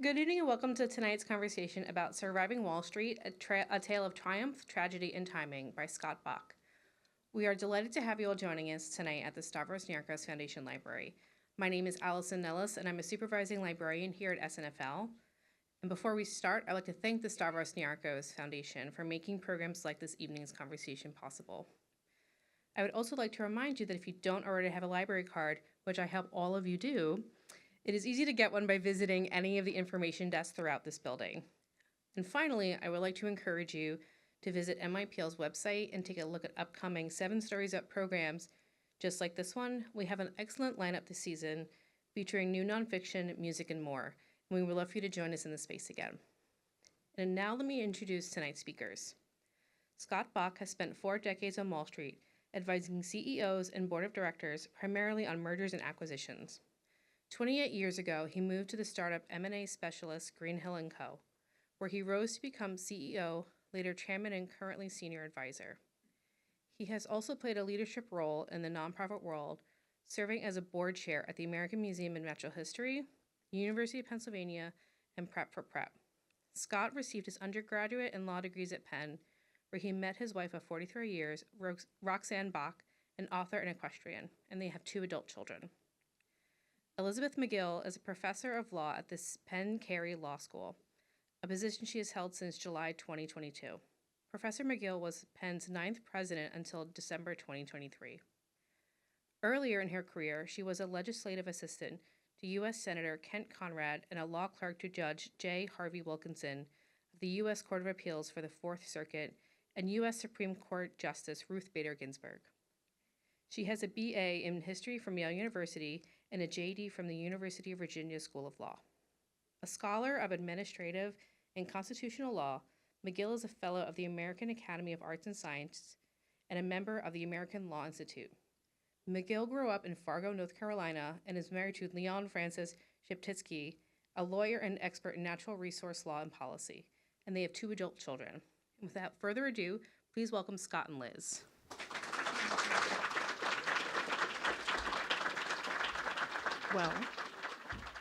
Good evening and welcome to tonight's conversation about Surviving Wall Street, a tale of triumph, tragedy, and timing by Scott Bach. We are delighted to have you all joining us tonight at the Stavros Niarchos Foundation Library. My name is Allison Nellis and I'm a supervising librarian here at SNFL. And before we start, I'd like to thank the Stavros Niarchos Foundation for making programs like this evening's conversation possible. I would also like to remind you that if you don't already have a library card, which I hope all of you do, it is easy to get one by visiting any of the information desks throughout this building. And finally, I would like to encourage you to visit MIPL's website and take a look at upcoming 7 Stories Up programs. Just like this one, we have an excellent lineup this season featuring new nonfiction, music, and more. And we would love for you to join us in the space again. And now let me introduce tonight's speakers. Scott Bach has spent 4 decades on Wall Street, advising CEOs and board of directors primarily on mergers and acquisitions. 28 years ago, he moved to the startup M&A specialist Greenhill Co, where he rose to become CEO, later chairman and currently senior advisor. He has also played a leadership role in the nonprofit world, serving as a board chair at the American Museum of Natural History, the University of Pennsylvania, and Prep for Prep. Scott received his undergraduate and law degrees at Penn, where he met his wife of 43 years, Roxanne Bach, an author and equestrian, and they have 2 adult children. Elizabeth McGill is a professor of law at the Penn Law School, a position she has held since July 2022. Professor McGill was Penn's 9th president until December 2023. Earlier in her career, she was a legislative assistant to U.S. Senator Kent Conrad and a law clerk to Judge J. Harvey Wilkinson of the U.S. Court of Appeals for the Fourth Circuit and U.S. Supreme Court Justice Ruth Bader Ginsburg. She has a B.A. in history from Yale University and a J.D. from the University of Virginia School of Law. A scholar of administrative and constitutional law, McGill is a fellow of the American Academy of Arts and Sciences and a member of the American Law Institute. McGill grew up in Fargo, North Carolina, and is married to Leon Francis Sheptitsky, a lawyer and expert in natural resource law and policy, and they have 2 adult children. And without further ado, please welcome Scott and Liz. Well,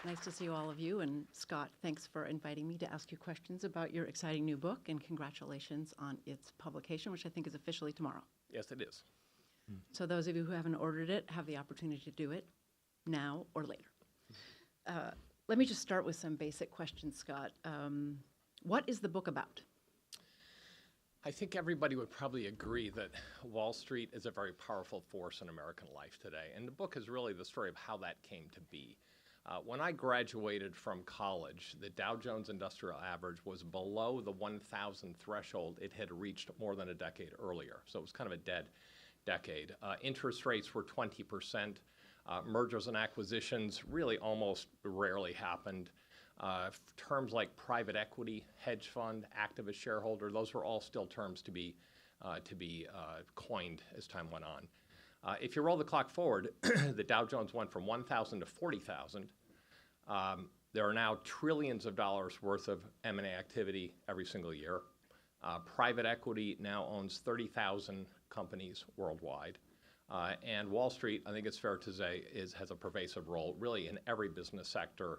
nice to see all of you. And Scott, thanks for inviting me to ask you questions about your exciting new book, and congratulations on its publication, which I think is officially tomorrow. Yes, it is. So those of you who haven't ordered it have the opportunity to do it now or later. Let me just start with some basic questions, Scott. What is the book about? I think everybody would probably agree that Wall Street is a very powerful force in American life today. And the book is really the story of how that came to be. When I graduated from college, the Dow Jones Industrial Average was below the 1,000 threshold it had reached more than a decade earlier. So it was kind of a dead decade. Interest rates were 20%. Mergers and acquisitions really almost rarely happened. Terms like private equity, hedge fund, activist shareholder, those were all still terms to be coined as time went on. If you roll the clock forward, the Dow Jones went from 1,000 to 40,000. There are now trillions of dollars worth of M&A activity every single year. Private equity now owns 30,000 companies worldwide. And Wall Street, I think it's fair to say, has a pervasive role really in every business sector,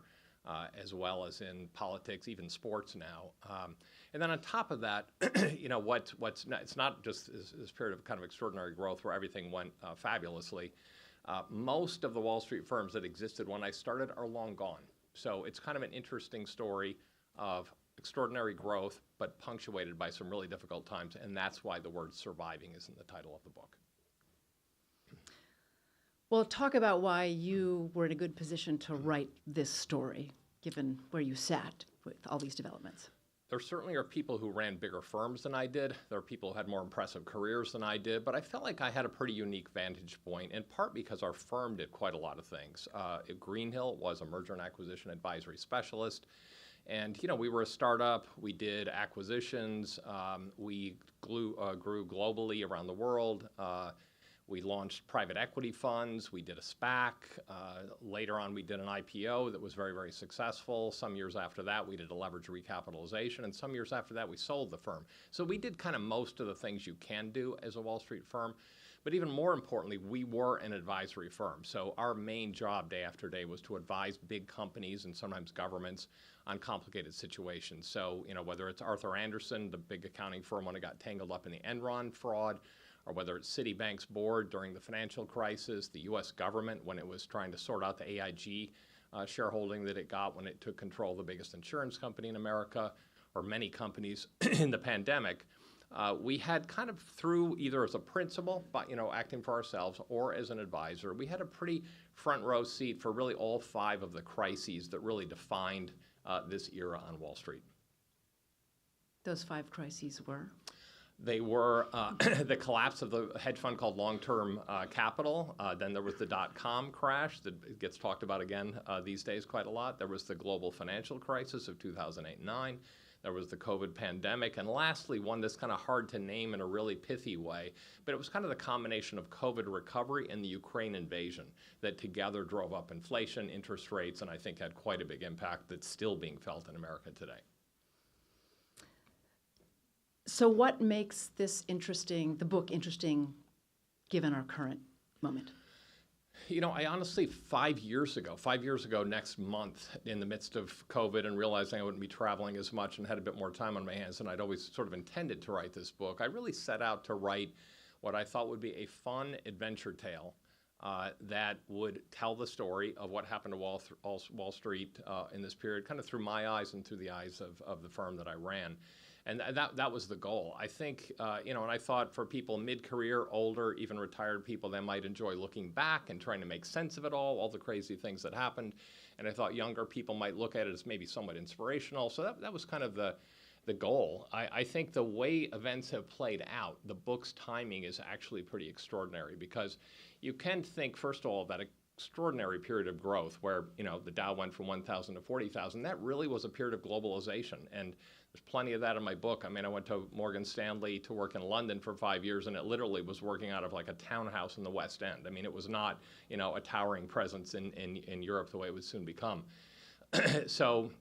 as well as in politics, even sports now. And then on top of that, it's not just this period of kind of extraordinary growth where everything went fabulously. Most of the Wall Street firms that existed when I started are long gone. So it's kind of an interesting story of extraordinary growth, but punctuated by some really difficult times. And that's why the word surviving is in the title of the book. Well, talk about why you were in a good position to write this story, given where you sat with all these developments. There certainly are people who ran bigger firms than I did. There are people who had more impressive careers than I did, but I felt like I had a pretty unique vantage point, in part because our firm did quite a lot of things. Greenhill was a merger and acquisition advisory specialist. And, we were a startup. We did acquisitions. We grew globally around the world. We launched private equity funds. We did a SPAC. Later on, we did an IPO that was very, very successful. Some years after that, we did a leverage recapitalization. And some years after that, we sold the firm. So we did kind of most of the things you can do as a Wall Street firm. But even more importantly, we were an advisory firm. So our main job day after day was to advise big companies and sometimes governments on complicated situations. So, whether it's Arthur Andersen, the big accounting firm when it got tangled up in the Enron fraud, or whether it's Citibank's board during the financial crisis, the U.S. government when it was trying to sort out the AIG shareholding that it got when it took control of the biggest insurance company in America, or many companies in the pandemic. We had kind of through either as a principal, but acting for ourselves, or as an advisor, we had a pretty front row seat for really all 5 of the crises that really defined this era on Wall Street. Those 5 crises were? They were the collapse of the hedge fund called Long-Term Capital. Then there was the dot-com crash that gets talked about again these days quite a lot. There was the global financial crisis of 2008-9. There was the COVID pandemic. And lastly, one that's kind of hard to name in a really pithy way, but it was kind of the combination of COVID recovery and the Ukraine invasion that together drove up inflation, interest rates, and I think had quite a big impact that's still being felt in America today. So what makes this interesting, the book interesting, given our current moment? I honestly, 5 years ago next month, in the midst of COVID and realizing I wouldn't be traveling as much and had a bit more time on my hands than I'd always sort of intended to write this book, I really set out to write what I thought would be a fun adventure tale that would tell the story of what happened to Wall Street in this period, kind of through my eyes and through the eyes of the firm that I ran. And that was the goal. I think, and I thought for people mid-career, older, even retired people, they might enjoy looking back and trying to make sense of it all the crazy things that happened. And I thought younger people might look at it as maybe somewhat inspirational. So that was kind of the goal. I think the way events have played out, the book's timing is actually pretty extraordinary because you can think, first of all, that extraordinary period of growth where, the Dow went from 1,000 to 40,000, that really was a period of globalization. And there's plenty of that in my book. I mean, I went to Morgan Stanley to work in London for 5 years, and it literally was working out of like a townhouse in the West End. I mean, it was not, a towering presence in Europe the way it would soon become. So,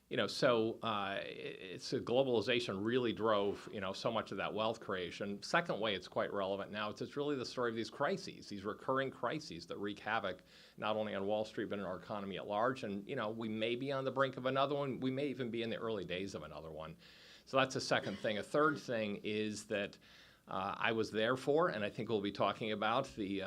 it's globalization really drove, so much of that wealth creation. Second way it's quite relevant now, it's really the story of these crises, these recurring crises that wreak havoc not only on Wall Street but in our economy at large. And, we may be on the brink of another one. We may even be in the early days of another one. So that's a second thing. A third thing is that I was there for, and I think we'll be talking about the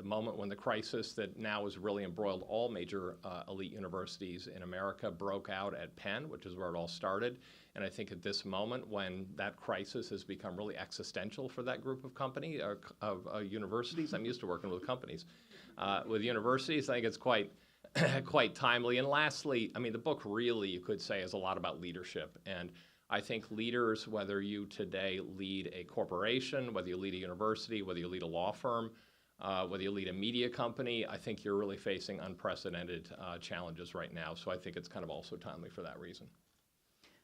moment when the crisis that now has really embroiled all major elite universities in America broke out at Penn, which is where it all started. And I think at this moment when that crisis has become really existential for that group of universities, I'm used to working with companies, with universities, I think it's quite timely. And lastly, I mean, the book really, you could say, is a lot about leadership. And I think leaders, whether you today lead a corporation, whether you lead a university, whether you lead a law firm, whether you lead a media company, I think you're really facing unprecedented challenges right now. So I think it's kind of also timely for that reason.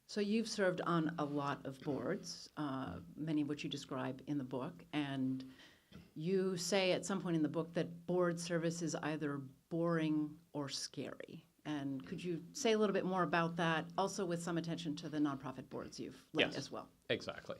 So you've served on a lot of boards, many of which you describe in the book, and you say at some point in the book that board service is either boring or scary. And could you say a little bit more about that, also with some attention to the nonprofit boards you've led as well? Exactly.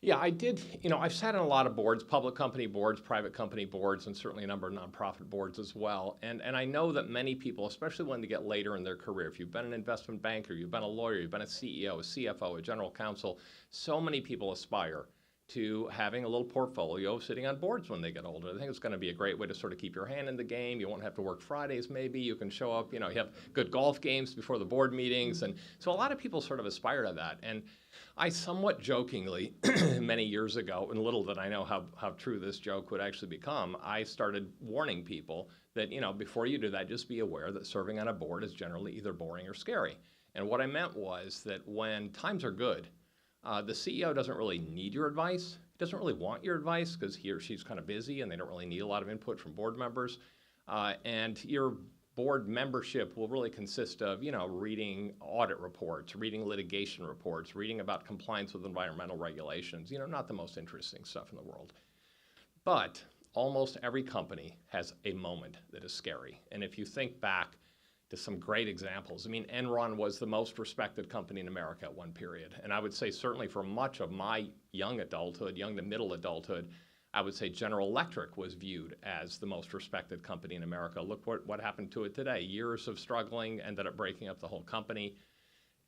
Yeah, I did. I've sat on a lot of boards, public company boards, private company boards, and certainly a number of nonprofit boards as well. And I know that many people, especially when they get later in their career, if you've been an investment banker, you've been a lawyer, you've been a CEO, a CFO, a general counsel, so many people aspire to having a little portfolio sitting on boards when they get older. I think it's going to be a great way to sort of keep your hand in the game. You won't have to work Fridays maybe. You can show up, you have good golf games before the board meetings. And so a lot of people sort of aspire to that. And I somewhat jokingly, many years ago, and little did I know how true this joke would actually become, I started warning people that, before you do that, just be aware that serving on a board is generally either boring or scary. And what I meant was that when times are good, the CEO doesn't really need your advice. He doesn't really want your advice because he or she's kind of busy and they don't really need a lot of input from board members. And your board membership will really consist of, reading audit reports, reading litigation reports, reading about compliance with environmental regulations, not the most interesting stuff in the world. But almost every company has a moment that is scary. And if you think back, to some great examples. I mean, Enron was the most respected company in America at one period. And I would say certainly for much of my young adulthood, young to middle adulthood, I would say General Electric was viewed as the most respected company in America. Look what happened to it today. Years of struggling, ended up breaking up the whole company.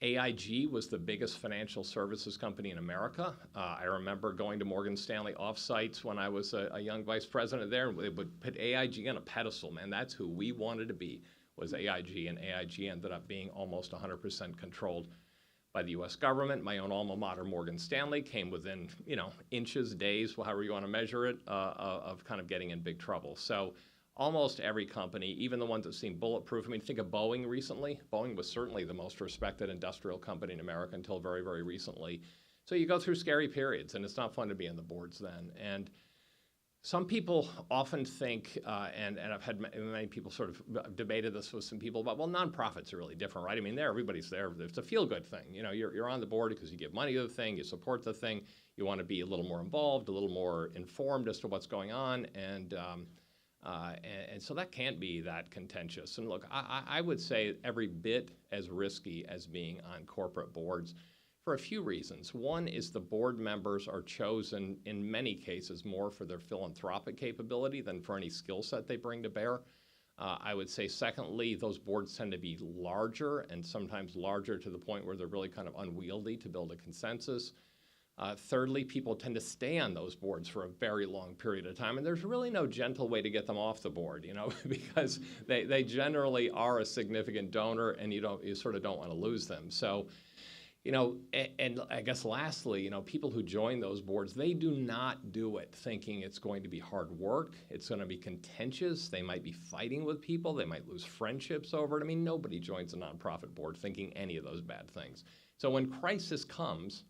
AIG was the biggest financial services company in America. I remember going to Morgan Stanley offsites when I was a young vice president there, and they would put AIG on a pedestal, man. That's who we wanted to be, was AIG, and AIG ended up being almost 100% controlled by the U.S. government. My own alma mater, Morgan Stanley, came within, inches, days, however you want to measure it, of kind of getting in big trouble. So almost every company, even the ones that seem bulletproof. I mean, think of Boeing recently. Boeing was certainly the most respected industrial company in America until very, very recently. So you go through scary periods, and it's not fun to be on the boards then. And some people often think, and I've had many people sort of debated this with some people about, well, nonprofits are really different, right? I mean, everybody's there. It's a feel-good thing. You're on the board because you give money to the thing, you support the thing, you want to be a little more involved, a little more informed as to what's going on, and so that can't be that contentious. And look, I would say every bit as risky as being on corporate boards for a few reasons. One is the board members are chosen in many cases more for their philanthropic capability than for any skill set they bring to bear. I would say secondly, those boards tend to be larger, and sometimes larger to the point where they're really kind of unwieldy to build a consensus. Thirdly, people tend to stay on those boards for a very long period of time, and there's really no gentle way to get them off the board, because they generally are a significant donor, and you sort of don't want to lose them. So, and I guess lastly, people who join those boards, they do not do it thinking it's going to be hard work. It's going to be contentious. They might be fighting with people. They might lose friendships over it. I mean, nobody joins a nonprofit board thinking any of those bad things. So when crisis comes,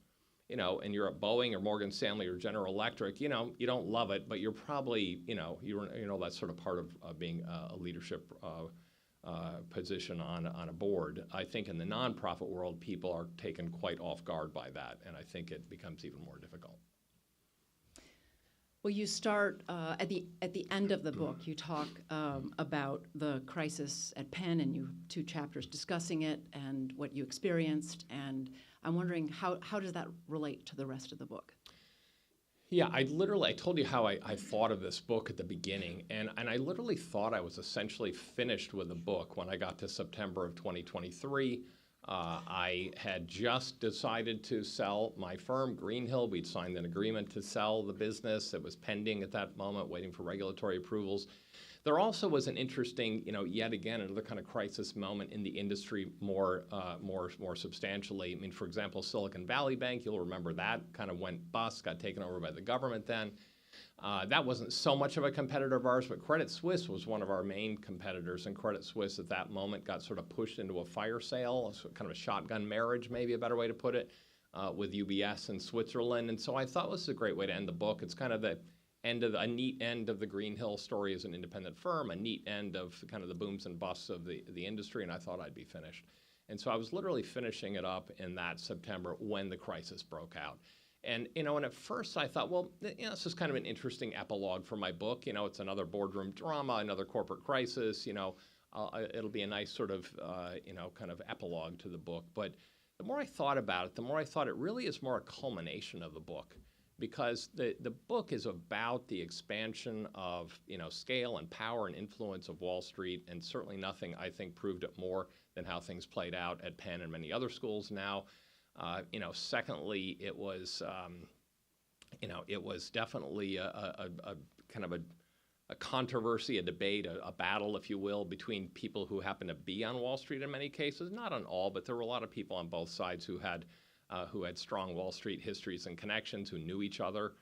and you're at Boeing or Morgan Stanley or General Electric, you don't love it, but you're probably, that's sort of part of being a leadership position on a board. I think in the nonprofit world, people are taken quite off guard by that, and I think it becomes even more difficult. Well, you start at the end of the book. You talk about the crisis at Penn, and you have 2 chapters discussing it and what you experienced. And I'm wondering how does that relate to the rest of the book? Yeah, I told you how I thought of this book at the beginning, and I literally thought I was essentially finished with the book when I got to September of 2023. I had just decided to sell my firm, Greenhill. We'd signed an agreement to sell the business. It was pending at that moment, waiting for regulatory approvals. There also was an interesting, yet again, another kind of crisis moment in the industry more substantially. I mean, for example, Silicon Valley Bank, you'll remember that kind of went bust, got taken over by the government then. That wasn't so much of a competitor of ours, but Credit Suisse was one of our main competitors, and Credit Suisse at that moment got sort of pushed into a fire sale, kind of a shotgun marriage, maybe a better way to put it, with UBS in Switzerland. And so I thought this was a great way to end the book. It's kind of a neat end of the Greenhill story as an independent firm, a neat end of kind of the booms and busts of the industry, and I thought I'd be finished. And so I was literally finishing it up in that September when the crisis broke out. And, and at first I thought, well, this is kind of an interesting epilogue for my book. It's another boardroom drama, another corporate crisis. It'll be a nice sort of, kind of epilogue to the book. But the more I thought about it, the more I thought it really is more a culmination of the book, because the book is about the expansion of, scale and power and influence of Wall Street, and certainly nothing, I think, proved it more than how things played out at Penn and many other schools now. Secondly, it was definitely a kind of a controversy, a debate, a battle, if you will, between people who happen to be on Wall Street in many cases. Not on all, but there were a lot of people on both sides who had strong Wall Street histories and connections, who knew each other.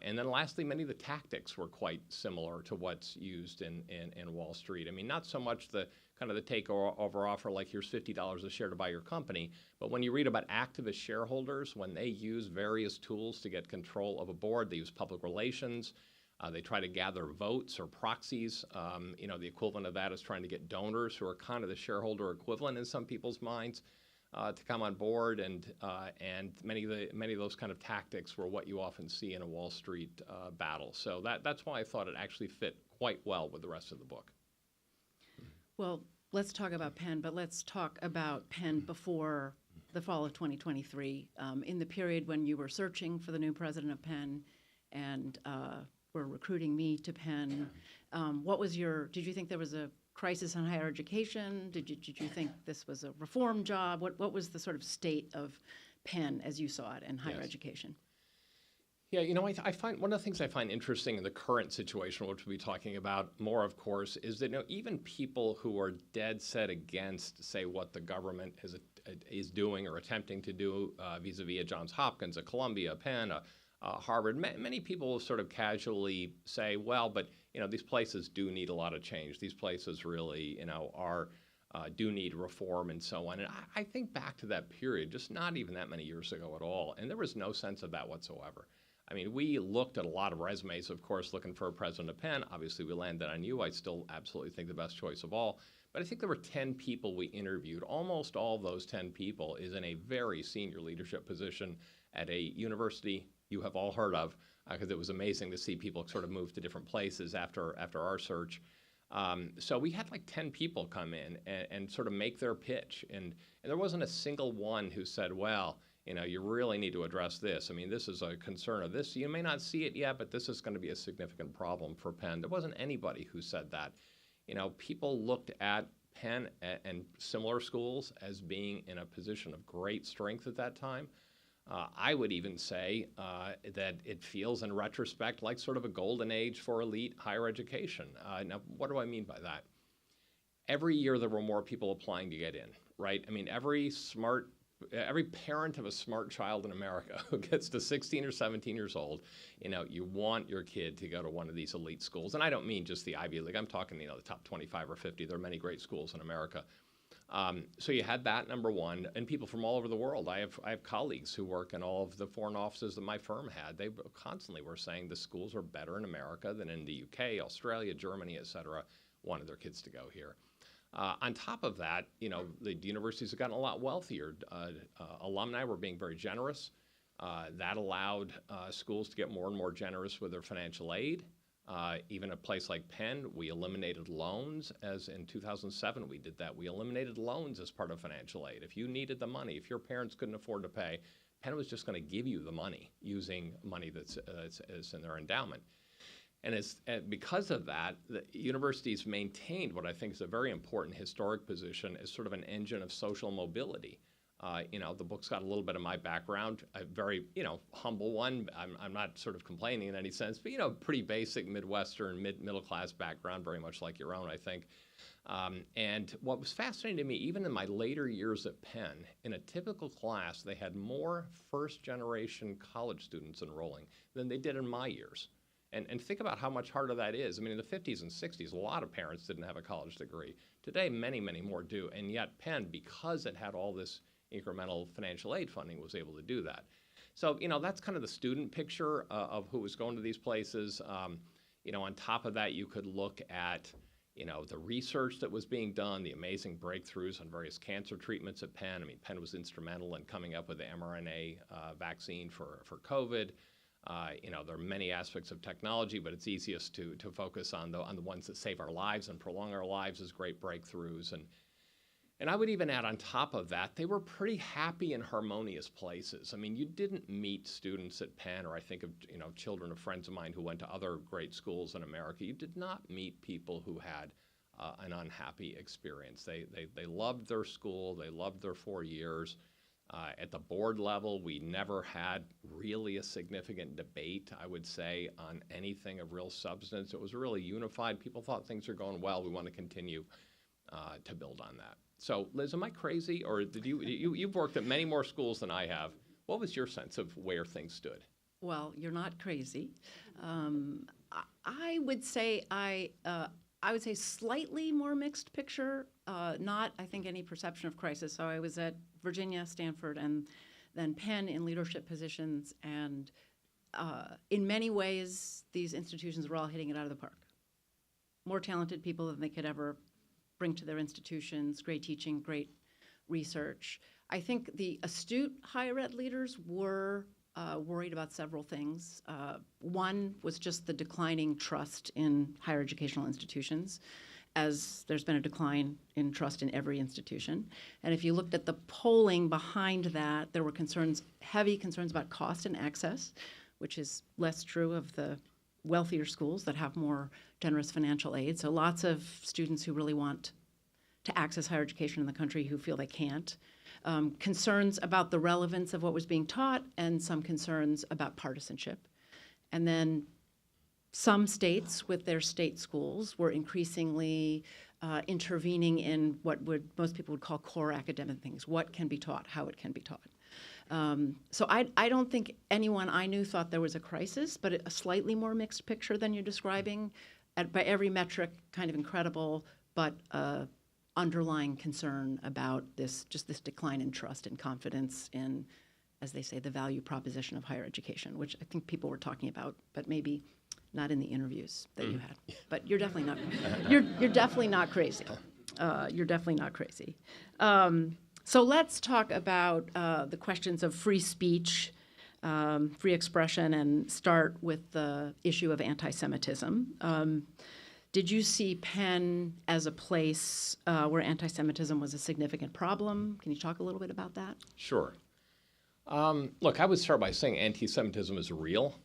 And then lastly, many of the tactics were quite similar to what's used in Wall Street. I mean, not so much the kind of the takeover offer like here's $50 a share to buy your company, but when you read about activist shareholders, when they use various tools to get control of a board, they use public relations, they try to gather votes or proxies. The equivalent of that is trying to get donors who are kind of the shareholder equivalent in some people's minds to come on board, and many of those kind of tactics were what you often see in a Wall Street battle. So that's why I thought it actually fit quite well with the rest of the book. Well, Let's talk about Penn, but let's talk about Penn before the fall of 2023, in the period when you were searching for the new president of Penn and were recruiting me to Penn. Did you think there was a crisis on higher education? Did you think this was a reform job? What was the sort of state of Penn as you saw it in higher Yes. education? Yeah, I find one of the things I find interesting in the current situation, which we'll be talking about more, of course, is that even people who are dead set against, say, what the government is doing or attempting to do vis-a-vis a Johns Hopkins, a Columbia, a Penn, a Harvard, many people will sort of casually say, well, but these places do need a lot of change. These places really, do need reform and so on. And I think back to that period, just not even that many years ago at all, and there was no sense of that whatsoever. I mean, we looked at a lot of resumes, of course, looking for a president of Penn. Obviously, we landed on you. I still absolutely think the best choice of all. But I think there were 10 people we interviewed. Almost all of those 10 people is in a very senior leadership position at a university you have all heard of, because it was amazing to see people sort of move to different places after our search. So we had like 10 people come in and sort of make their pitch. And there wasn't a single one who said, well, you really need to address this. I mean, this is a concern of this. You may not see it yet, but this is going to be a significant problem for Penn. There wasn't anybody who said that. People looked at Penn and similar schools as being in a position of great strength at that time. I would even say that it feels in retrospect like sort of a golden age for elite higher education. Now, what do I mean by that? Every year there were more people applying to get in, right? I mean, every parent of a smart child in America who gets to 16 or 17 years old, you want your kid to go to one of these elite schools. And I don't mean just the Ivy League. I'm talking, the top 25 or 50. There are many great schools in America. So you had that, number one, and people from all over the world. I have colleagues who work in all of the foreign offices that my firm had. They constantly were saying the schools are better in America than in the UK, Australia, Germany, et cetera, wanted their kids to go here. On top of that, the universities have gotten a lot wealthier. Alumni were being very generous. That allowed schools to get more and more generous with their financial aid. Even a place like Penn, we eliminated loans. As in 2007, we did that. We eliminated loans as part of financial aid. If you needed the money, if your parents couldn't afford to pay, Penn was just going to give you the money using money that's in their endowment. And because of that, the universities maintained what I think is a very important historic position as sort of an engine of social mobility. The book's got a little bit of my background, a very, humble one. I'm not sort of complaining in any sense, but, pretty basic Midwestern, middle class background, very much like your own, I think. And what was fascinating to me, even in my later years at Penn, in a typical class, they had more first-generation college students enrolling than they did in my years. And think about how much harder that is. I mean, in the 50s and 60s, a lot of parents didn't have a college degree. Today, many, many more do. And yet Penn, because it had all this incremental financial aid funding, was able to do that. So, that's kind of the student picture of who was going to these places. On top of that, you could look at, the research that was being done, the amazing breakthroughs on various cancer treatments at Penn. I mean, Penn was instrumental in coming up with the mRNA vaccine for COVID. There are many aspects of technology, but it's easiest to focus on the ones that save our lives and prolong our lives as great breakthroughs. And I would even add on top of that, they were pretty happy and harmonious places. I mean, you didn't meet students at Penn, or I think of children of friends of mine who went to other great schools in America. You did not meet people who had an unhappy experience. They loved their school. They loved their 4 years. At the board level, we never had really a significant debate, I would say, on anything of real substance. It was really unified. People thought things are going well. We want to continue to build on that. So, Liz, am I crazy, or did you've worked at many more schools than I have? What was your sense of where things stood? Well, you're not crazy. I would say slightly more mixed picture. Not, I think, any perception of crisis. So I was at Virginia, Stanford, and then Penn in leadership positions, and in many ways, these institutions were all hitting it out of the park. More talented people than they could ever bring to their institutions, great teaching, great research. I think the astute higher ed leaders were worried about several things. One was just the declining trust in higher educational institutions. as there's been a decline in trust in every institution. And if you looked at the polling behind that, there were heavy concerns about cost and access, which is less true of the wealthier schools that have more generous financial aid. So lots of students who really want to access higher education in the country who feel they can't. Concerns about the relevance of what was being taught, and some concerns about partisanship. And then some states with their state schools were increasingly intervening in what most people would call core academic things, what can be taught, how it can be taught. So I don't think anyone I knew thought there was a crisis, but a slightly more mixed picture than you're describing. By every metric, kind of incredible, but underlying concern about this decline in trust and confidence in, as they say, the value proposition of higher education, which I think people were talking about, but maybe not in the interviews that you had. But you're definitely not. You're definitely not crazy. You're definitely not crazy. So let's talk about the questions of free speech, free expression, and start with the issue of anti-Semitism. Did you see Penn as a place where anti-Semitism was a significant problem? Can you talk a little bit about that? Sure. Look, I would start by saying anti-Semitism is real.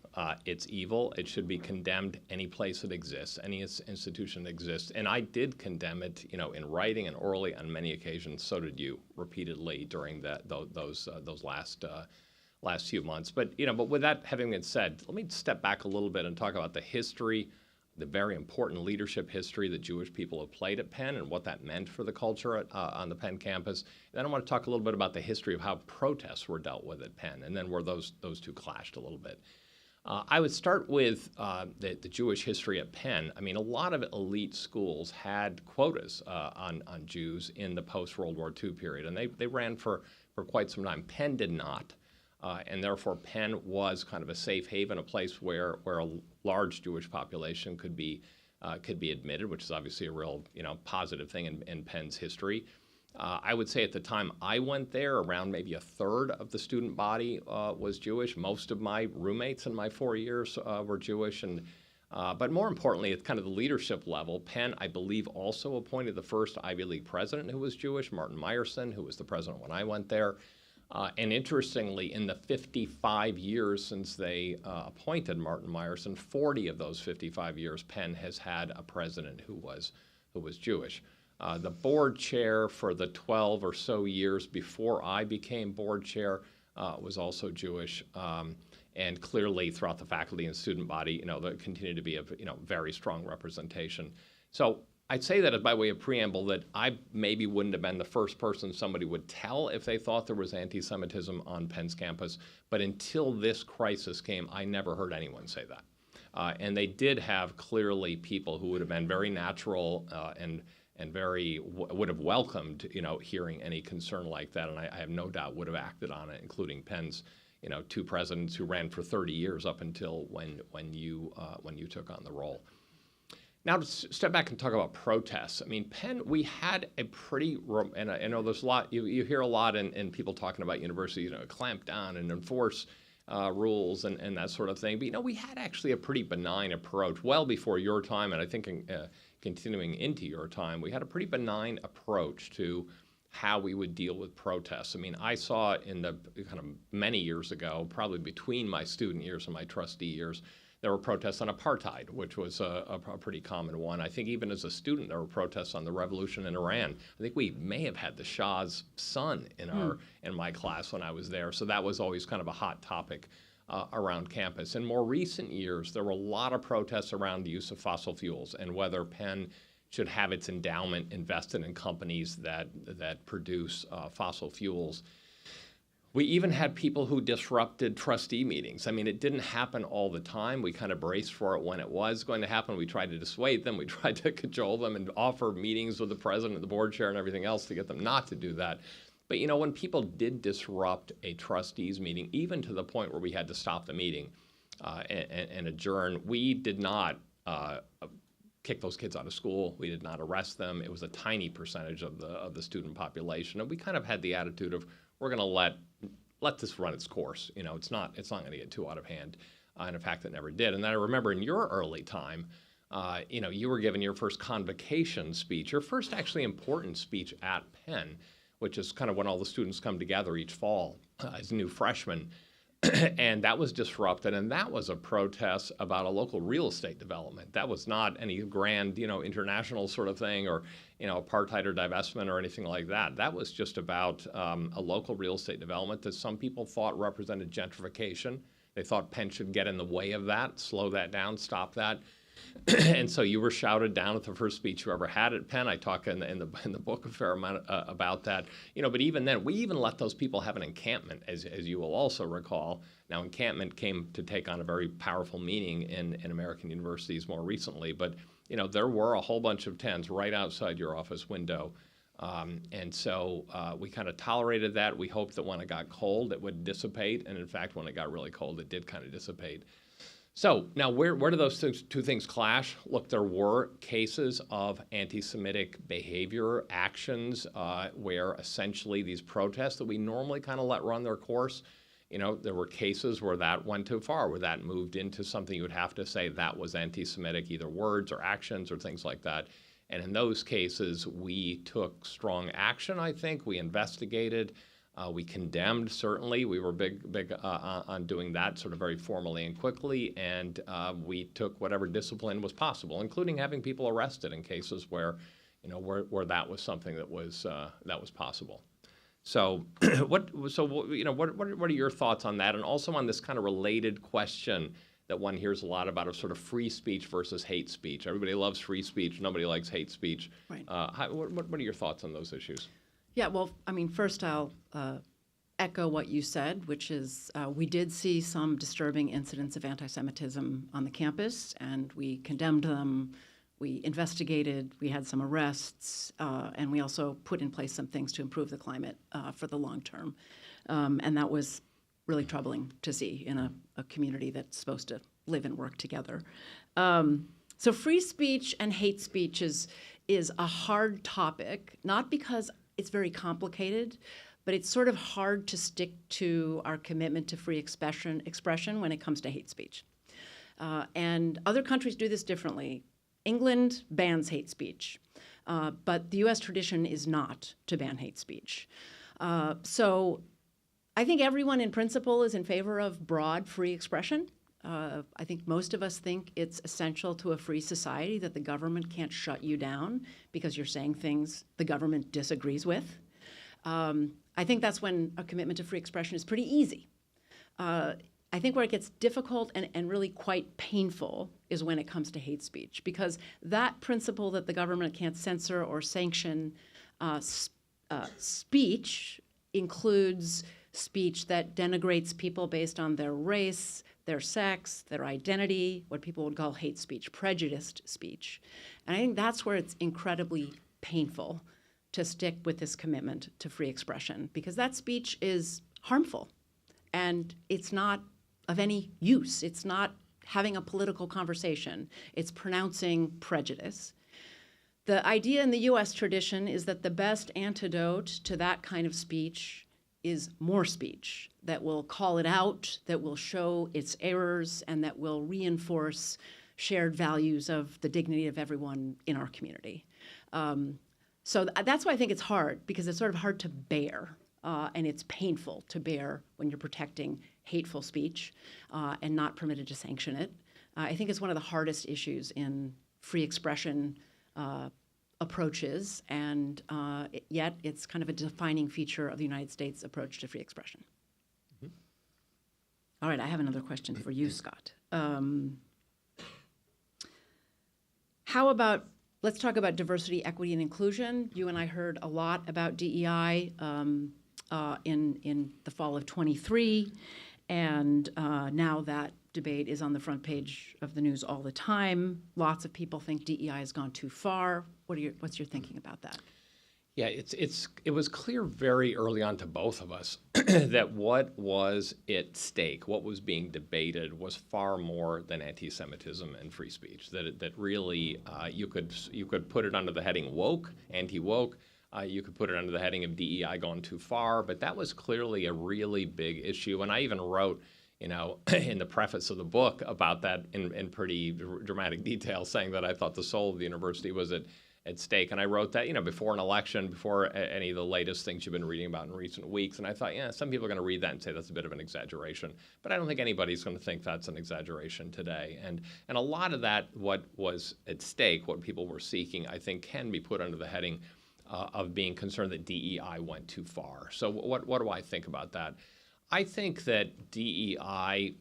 It's evil. It should be condemned any place it exists, any institution that exists. And I did condemn it, in writing and orally on many occasions. So did you, repeatedly during those last few months. But with that having been said, let me step back a little bit and talk about the history, the very important leadership history that Jewish people have played at Penn and what that meant for the culture on the Penn campus. And then I want to talk a little bit about the history of how protests were dealt with at Penn, and then where those two clashed a little bit. I would start with the Jewish history at Penn. I mean, a lot of elite schools had quotas on Jews in the post-World War II period, and they ran for quite some time. Penn did not. And therefore, Penn was kind of a safe haven, a place where a large Jewish population could be admitted, which is obviously a real positive thing in Penn's history. I would say at the time I went there, around maybe a third of the student body was Jewish. Most of my roommates in my 4 years were Jewish, but more importantly, at kind of the leadership level, Penn, I believe, also appointed the first Ivy League president who was Jewish, Martin Meyerson, who was the president when I went there. And interestingly, in the 55 years since they appointed Martin Meyerson, 40 of those 55 years, Penn has had a president who was Jewish. The board chair for the 12 or so years before I became board chair was also Jewish. And clearly, throughout the faculty and student body, there continued to be a very strong representation. So I'd say that by way of preamble, that I maybe wouldn't have been the first person somebody would tell if they thought there was anti-Semitism on Penn's campus. But until this crisis came, I never heard anyone say that. And they did have clearly people who would have been very natural and very would have welcomed hearing any concern like that, and I have no doubt would have acted on it, including Penn's two presidents who ran for 30 years up until when you took on the role. Now to step back and talk about protests. I mean, Penn, we had a pretty, and I know there's a lot, you hear a lot in people talking about universities, clamp down and enforce rules and that sort of thing. But, we had actually a pretty benign approach well before your time, and I think continuing into your time, we had a pretty benign approach to how we would deal with protests. I mean, I saw in the kind of many years ago, probably between my student years and my trustee years, there were protests on apartheid, which was a pretty common one. I think even as a student, there were protests on the revolution in Iran. I think we may have had the Shah's son in my class when I was there, so that was always kind of a hot topic around campus. In more recent years, there were a lot of protests around the use of fossil fuels and whether Penn should have its endowment invested in companies that produce fossil fuels. We even had people who disrupted trustee meetings. I mean, it didn't happen all the time. We kind of braced for it when it was going to happen. We tried to dissuade them. We tried to cajole them and offer meetings with the president, the board chair, and everything else to get them not to do that. But, when people did disrupt a trustees meeting, even to the point where we had to stop the meeting and adjourn, we did not kick those kids out of school. We did not arrest them. It was a tiny percentage of the student population. And we kind of had the attitude of, we're going to let this run its course. It's not going to get too out of hand. And in fact, it never did. And then I remember in your early time, you were given your first convocation speech, your first actually important speech at Penn, which is kind of when all the students come together each fall as new freshmen. And that was disrupted, and that was a protest about a local real estate development. That was not any grand, international sort of thing, or, apartheid or divestment or anything like that. That was just about a local real estate development that some people thought represented gentrification. They thought Penn should get in the way of that, slow that down, stop that. And so you were shouted down at the first speech you ever had at Penn. I talk in the book a fair amount about that. But even then, we even let those people have an encampment, as you will also recall. Now, encampment came to take on a very powerful meaning in American universities more recently. But there were a whole bunch of tents right outside your office window. And so we kind of tolerated that. We hoped that when it got cold, it would dissipate. And in fact, when it got really cold, it did kind of dissipate. So now where do those two things clash? Look, there were cases of anti-Semitic behavior, actions, where essentially these protests that we normally kind of let run their course, there were cases where that went too far, where that moved into something you would have to say that was anti-Semitic, either words or actions or things like that. And in those cases, we took strong action, I think. We investigated. We condemned, certainly. We were big on doing that sort of very formally and quickly, and we took whatever discipline was possible, including having people arrested in cases where that was something that was possible. So, what are your thoughts on that, and also on this kind of related question that one hears a lot about of sort of free speech versus hate speech? Everybody loves free speech. Nobody likes hate speech. Right. What are your thoughts on those issues? Yeah, well, first I'll echo what you said, which is we did see some disturbing incidents of anti-Semitism on the campus, and we condemned them. We investigated, we had some arrests, and we also put in place some things to improve the climate for the long term. And that was really troubling to see in a community that's supposed to live and work together. So free speech and hate speech is a hard topic, not because it's very complicated, but it's sort of hard to stick to our commitment to free expression when it comes to hate speech. And other countries do this differently. England bans hate speech, but the U.S. tradition is not to ban hate speech. So I think everyone in principle is in favor of broad free expression. I think most of us think it's essential to a free society that the government can't shut you down because you're saying things the government disagrees with. I think that's when a commitment to free expression is pretty easy. I think where it gets difficult and really quite painful is when it comes to hate speech, because that principle that the government can't censor or sanction speech includes speech that denigrates people based on their race, their sex, their identity, what people would call hate speech, prejudiced speech. And I think that's where it's incredibly painful to stick with this commitment to free expression, because that speech is harmful and it's not of any use. It's not having a political conversation. It's pronouncing prejudice. The idea in the U.S. tradition is that the best antidote to that kind of speech is more speech that will call it out, that will show its errors, and that will reinforce shared values of the dignity of everyone in our community. So that's why I think it's hard, because it's sort of hard to bear, and it's painful to bear when you're protecting hateful speech and not permitted to sanction it. I think it's one of the hardest issues in free expression approaches, and yet it's kind of a defining feature of the United States approach to free expression. Mm-hmm. All right, I have another question for you, Scott. How about, let's talk about diversity, equity, and inclusion. You and I heard a lot about DEI in the fall of 23, and now that debate is on the front page of the news all the time. Lots of people think DEI has gone too far. What's your thinking about that? Yeah, it was clear very early on to both of us that what was at stake, what was being debated, was far more than anti-Semitism and free speech. That really you could put it under the heading woke, anti-woke. You could put it under the heading of DEI gone too far, but that was clearly a really big issue. And I even wrote, in the preface of the book about that in pretty dramatic detail, saying that I thought the soul of the university was at stake. And I wrote that, before an election, before any of the latest things you've been reading about in recent weeks. And I thought, some people are going to read that and say that's a bit of an exaggeration. But I don't think anybody's going to think that's an exaggeration today. And a lot of that, what was at stake, what people were seeking, I think can be put under the heading of being concerned that DEI went too far. So what do I think about that? I think that DEI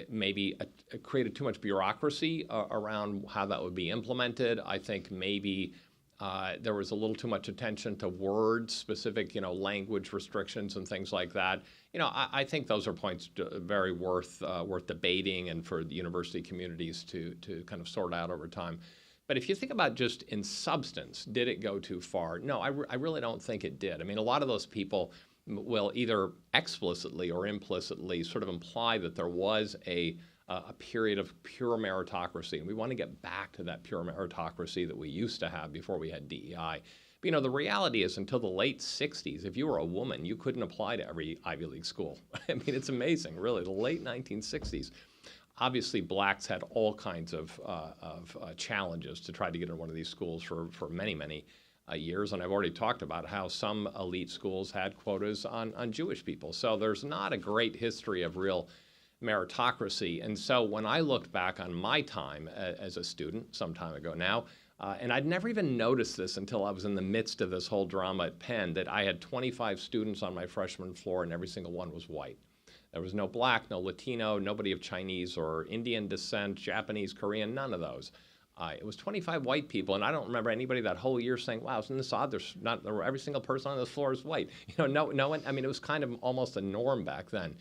maybe created too much bureaucracy around how that would be implemented. I think maybe there was a little too much attention to words, specific, language restrictions and things like that. I think those are points very worth debating and for the university communities to kind of sort out over time. But if you think about just in substance, did it go too far? No, I really don't think it did. I mean, a lot of those people will either explicitly or implicitly sort of imply that there was a period of pure meritocracy, and we want to get back to that pure meritocracy that we used to have before we had DEI. But, the reality is until the late 60s, if you were a woman, you couldn't apply to every Ivy League school. I mean, it's amazing, really. The late 1960s. Obviously, blacks had all kinds of challenges to try to get into one of these schools for many, many years, and I've already talked about how some elite schools had quotas on Jewish people. So there's not a great history of real meritocracy. And so when I looked back on my time as a student, some time ago now, and I'd never even noticed this until I was in the midst of this whole drama at Penn, that I had 25 students on my freshman floor and every single one was white. There was no black, no Latino, nobody of Chinese or Indian descent, Japanese, Korean, none of those. It was 25 white people, and I don't remember anybody that whole year saying, wow, isn't this odd? Every single person on the floor is white. No one, I mean, it was kind of almost a norm back then.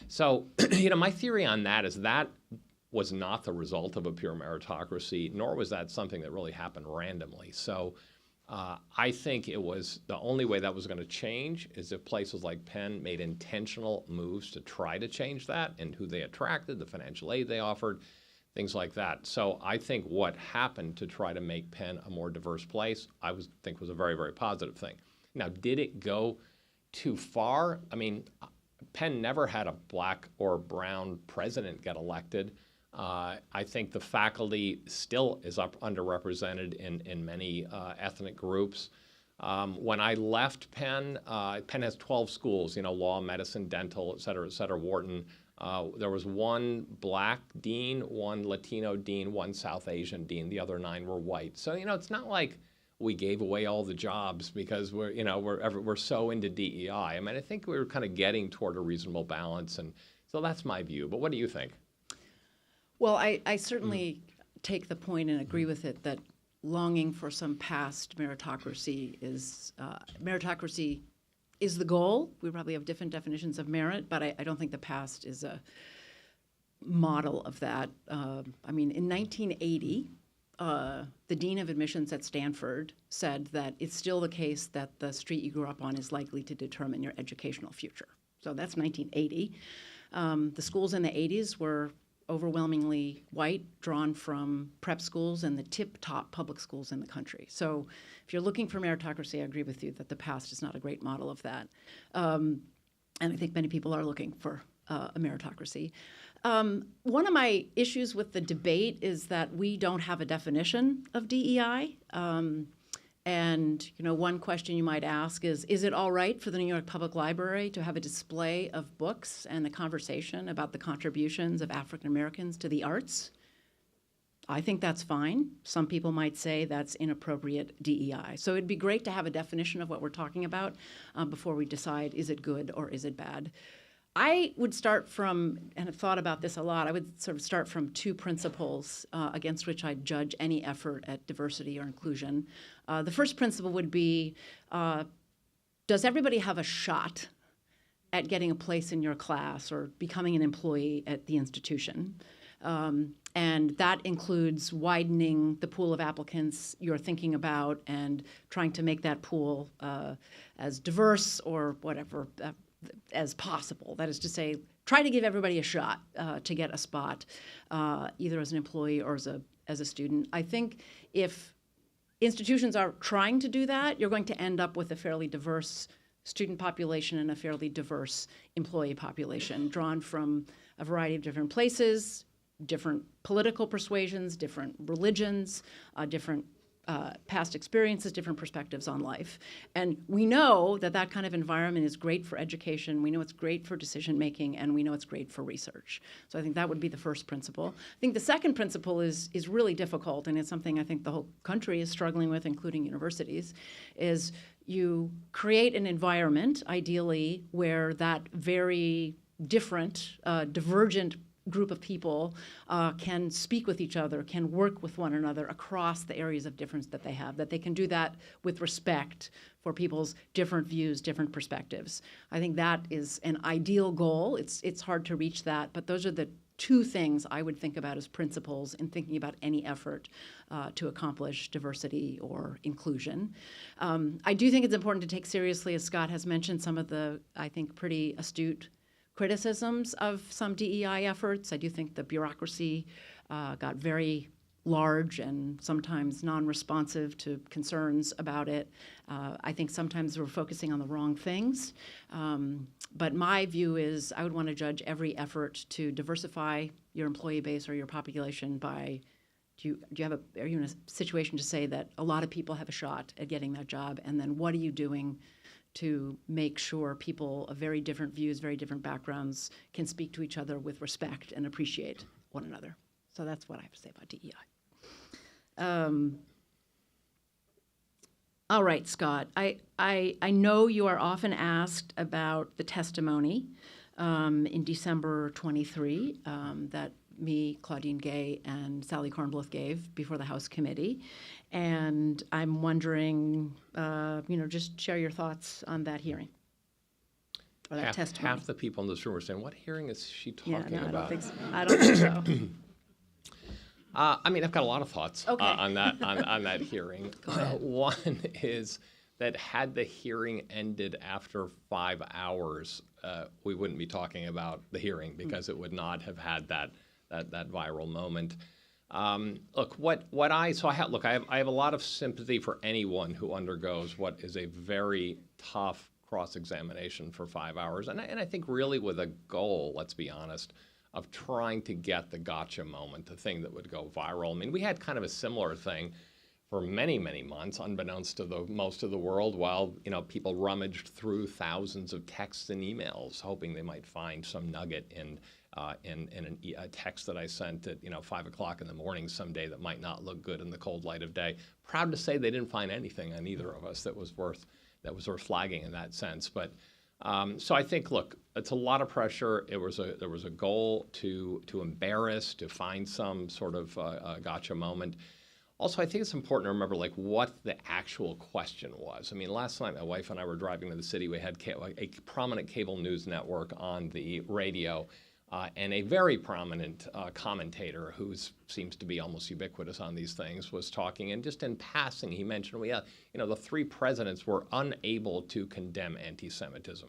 So, my theory on that is that was not the result of a pure meritocracy, nor was that something that really happened randomly. So I think it was the only way that was going to change is if places like Penn made intentional moves to try to change that and who they attracted, the financial aid they offered, things like that. So I think what happened to try to make Penn a more diverse place, think was a very, very positive thing. Now, did it go too far? I mean, Penn never had a black or brown president get elected. I think the faculty still is underrepresented in many ethnic groups. When I left Penn, Penn has 12 schools, law, medicine, dental, et cetera, Wharton. There was one black dean, one Latino dean, one South Asian dean. The other 9 were white. So, it's not like we gave away all the jobs because we're so into DEI. I mean, I think we were kind of getting toward a reasonable balance. And so that's my view. But what do you think? Well, I certainly take the point and agree with it that longing for some past meritocracy is the goal. We probably have different definitions of merit, but I don't think the past is a model of that. I mean, in 1980, the dean of admissions at Stanford said that it's still the case that the street you grew up on is likely to determine your educational future. So that's 1980. The schools in the 80s were overwhelmingly white, drawn from prep schools and the tip-top public schools in the country. So if you're looking for meritocracy, I agree with you that the past is not a great model of that. And I think many people are looking for a meritocracy. One of my issues with the debate is that we don't have a definition of DEI. And one question you might ask is it all right for the New York Public Library to have a display of books and a conversation about the contributions of African Americans to the arts? I think that's fine. Some people might say that's inappropriate DEI. So it'd be great to have a definition of what we're talking about before we decide, is it good or is it bad? I would start from, and have thought about this a lot, I would sort of start from 2 principles against which I judge any effort at diversity or inclusion. The first principle would be, does everybody have a shot at getting a place in your class or becoming an employee at the institution? And that includes widening the pool of applicants you're thinking about and trying to make that pool as diverse or whatever as possible. That is to say, try to give everybody a shot to get a spot, either as an employee or as a student. I think if institutions are trying to do that, you're going to end up with a fairly diverse student population and a fairly diverse employee population, drawn from a variety of different places, different political persuasions, different religions, different past experiences, different perspectives on life. And we know that that kind of environment is great for education. We know it's great for decision making, and we know it's great for research. So I think that would be the first principle. I think the second principle is really difficult, and it's something I think the whole country is struggling with, including universities, is you create an environment, ideally, where that very different, divergent group of people can speak with each other, can work with one another across the areas of difference that they have, that they can do that with respect for people's different views, different perspectives. I think that is an ideal goal. It's hard to reach that, but those are the two things I would think about as principles in thinking about any effort to accomplish diversity or inclusion. I do think it's important to take seriously, as Scott has mentioned, some of the, I think, pretty astute criticisms of some DEI efforts. I do think the bureaucracy got very large and sometimes non-responsive to concerns about it. I think sometimes we're focusing on the wrong things. But my view is I would want to judge every effort to diversify your employee base or your population by are you in a situation to say that a lot of people have a shot at getting that job, and then what are you doing to make sure people of very different views, very different backgrounds can speak to each other with respect and appreciate one another. So that's what I have to say about DEI. All right, Scott, I know you are often asked about the testimony in December 23 that me, Claudine Gay, and Sally Kornbluth gave before the House Committee. And I'm wondering, just share your thoughts on that hearing or that testimony. Half the people in this room are saying, what hearing is she talking about? I don't think so. I mean, I've got a lot of thoughts Okay. on that hearing. Go ahead. One is that had the hearing ended after 5 hours, we wouldn't be talking about the hearing because it would not have had that viral moment. I have a lot of sympathy for anyone who undergoes what is a very tough cross-examination for 5 hours, and I think really with a goal, let's be honest, of trying to get the gotcha moment, the thing that would go viral. I mean, we had kind of a similar thing for many, many months, unbeknownst to most of the world, while people rummaged through thousands of texts and emails, hoping they might find some nugget in a text that I sent at 5 o'clock in the morning someday that might not look good in the cold light of day. Proud to say they didn't find anything on either of us that was worth flagging in that sense. But so I think, look, it's a lot of pressure. There was a goal to embarrass, to find some sort of gotcha moment. Also, I think it's important to remember what the actual question was. I mean, last night my wife and I were driving to the city. We had a prominent cable news network on the radio, and a very prominent commentator who seems to be almost ubiquitous on these things was talking. And just in passing, he mentioned the three presidents were unable to condemn anti-Semitism.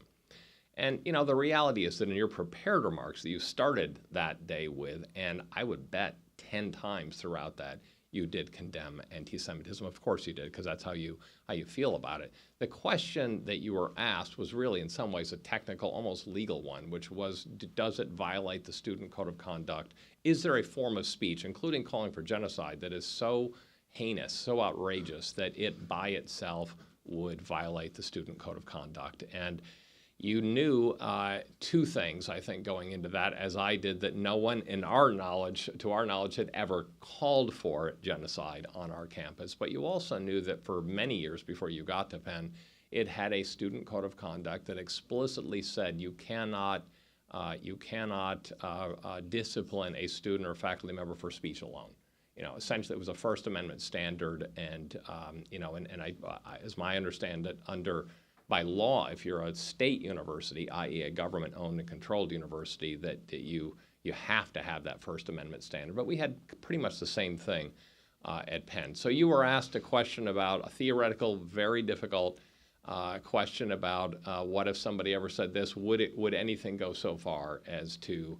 And the reality is that in your prepared remarks that you started that day with, and I would bet 10 times throughout that, you did condemn anti-Semitism. Of course you did, because that's how you feel about it. The question that you were asked was really in some ways a technical, almost legal one, which was, does it violate the student code of conduct? Is there a form of speech, including calling for genocide, that is so heinous, so outrageous, that it by itself would violate the student code of conduct? And you knew two things, I think, going into that, as I did, that no one to our knowledge, had ever called for genocide on our campus. But you also knew that for many years before you got to Penn, it had a student code of conduct that explicitly said you cannot discipline a student or faculty member for speech alone. Essentially, it was a First Amendment standard, and as I understand it, by law, if you're a state university, i.e. a government-owned and controlled university, that you have to have that First Amendment standard. But we had pretty much the same thing at Penn. So you were asked a question about a theoretical, very difficult question about what if somebody ever said this? Would anything go so far as to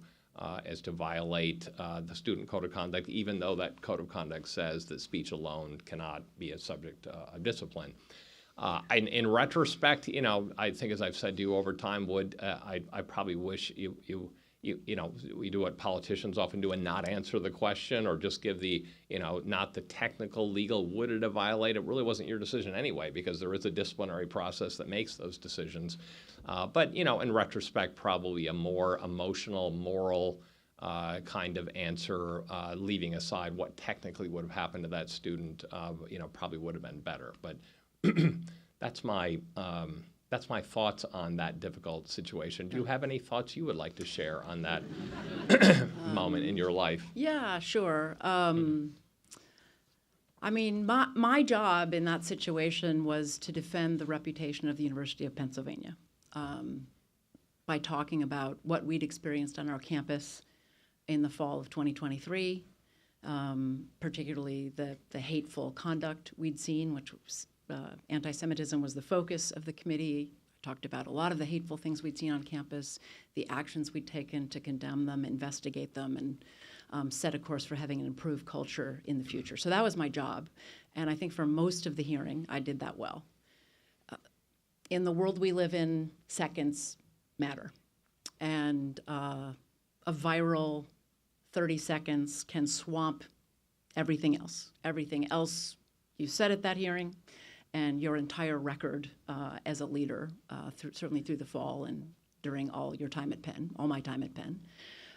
violate the student code of conduct, even though that code of conduct says that speech alone cannot be a subject of discipline? In retrospect, I think, as I've said to you over time, I probably wish we do what politicians often do and not answer the question or just give the, not the technical, legal, would it have violated? It really wasn't your decision anyway, because there is a disciplinary process that makes those decisions. But, in retrospect, probably a more emotional, moral kind of answer, leaving aside what technically would have happened to that student, probably would have been better. But that's my thoughts on that difficult situation. Do you have any thoughts you would like to share on that moment in your life? Yeah, sure. I mean, my job in that situation was to defend the reputation of the University of Pennsylvania by talking about what we'd experienced on our campus in the fall of 2023, particularly the hateful conduct we'd seen, which was anti-Semitism was the focus of the committee. I talked about a lot of the hateful things we'd seen on campus, the actions we'd taken to condemn them, investigate them, and set a course for having an improved culture in the future. So that was my job. And I think for most of the hearing, I did that well. In the world we live in, seconds matter. And a viral 30 seconds can swamp everything else. Everything else you said at that hearing, and your entire record as a leader, certainly through the fall and during all your time at Penn, all my time at Penn.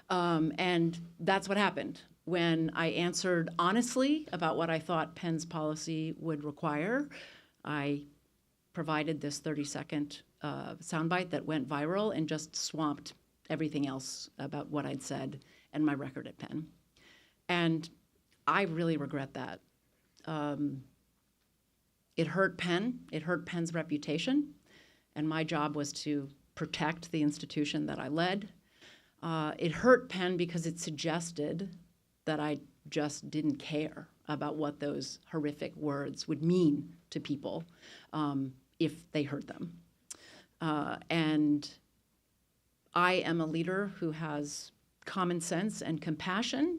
And that's what happened. When I answered honestly about what I thought Penn's policy would require, I provided this 30-second soundbite that went viral and just swamped everything else about what I'd said and my record at Penn. And I really regret that. It hurt Penn. It hurt Penn's reputation. And my job was to protect the institution that I led. It hurt Penn because it suggested that I just didn't care about what those horrific words would mean to people if they heard them. And I am a leader who has common sense and compassion.